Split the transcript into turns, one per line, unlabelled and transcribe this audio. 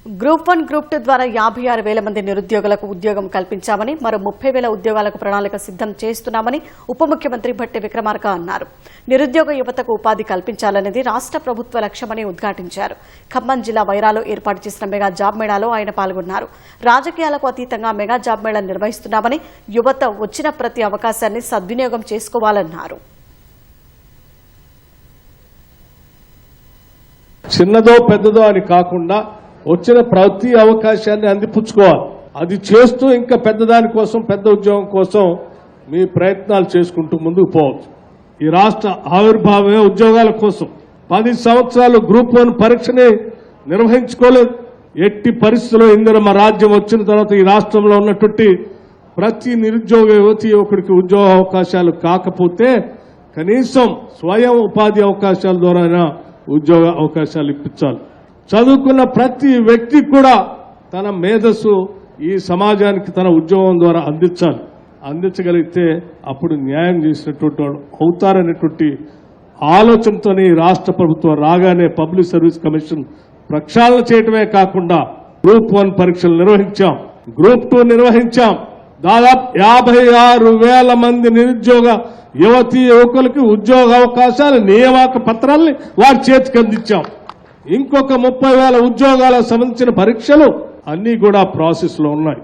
Group 1, group 2 ద్వారా 56,000 మంది నిరుద్యోగులకు ఉద్యోగం కల్పించామని, మరో 30,000 ఉద్యోగాలకు ప్రణాళిక సిద్ధం చేస్తున్నామని ఉప ముఖ్యమంత్రి భట్టి విక్రమార్క అన్నారు. నిరుద్యోగ యువతకు ఉపాధి కల్పించాలనేది రాష్ట్ర ప్రభుత్వ లక్ష్యమని ఉద్ఘాటించారు. ఖమ్మం జిల్లా వైరాలో ఏర్పాటు చేసిన మెగా జాబ్ మేళాలో ఆయన పాల్గొన్నారు. రాజకీయాలకు అతీతంగా మెగా జాబ్ మేళా నిర్వహిస్తున్నామని, యువత వచ్చిన ప్రతి అవకాశాన్ని సద్వినియోగం చేసుకోవాలన్నారు.
చిన్నదో పెద్దదో అని కాకుండా వచ్చిన ప్రతి అవకాశాన్ని అందిపుచ్చుకోవాలి. అది చేస్తూ ఇంకా పెద్దదాని కోసం, పెద్ద ఉద్యోగం కోసం మీ ప్రయత్నాలు చేసుకుంటూ ముందుకు పోవచ్చు. ఈ రాష్ట్ర ఆవిర్భావమే ఉద్యోగాల కోసం. 10 సంవత్సరాలు గ్రూప్ 1 పరీక్షని నిర్వహించుకోలేదు. ఎట్టి పరిస్థితుల్లో ఇందిరమ్మ రాజ్యం వచ్చిన తర్వాత ఈ రాష్ట్రంలో ఉన్నటువంటి ప్రతి నిరుద్యోగ యువకుడికి ఉద్యోగ అవకాశాలు కాకపోతే కనీసం స్వయం ఉపాధి అవకాశాల ద్వారా ఉద్యోగ అవకాశాలు ఇప్పించాలి. చదువుకున్న ప్రతి వ్యక్తి కూడా తన మేధస్సు ఈ సమాజానికి తన ఉద్యోగం ద్వారా అందించగలిగితే అప్పుడు న్యాయం చేసినటువంటి వాడు అవుతారనేటువంటి ఆలోచనతోనే రాష్ట్ర ప్రభుత్వం రాగానే పబ్లిక్ సర్వీస్ కమిషన్ ప్రక్షాళన చేయడమే కాకుండా గ్రూప్ 1 పరీక్షలు నిర్వహించాం, గ్రూప్ 2 నిర్వహించాం. దాదాపు 56,000 మంది నిరుద్యోగ యువకులకి ఉద్యోగ అవకాశాలు, నియామక పత్రాల్ని వారి చేతికి అందించాం. ఇంకొక 30,000 ఉద్యోగాలకు సంబంధించిన పరీక్షలు అన్నీ కూడా ప్రాసెస్ లో ఉన్నాయి.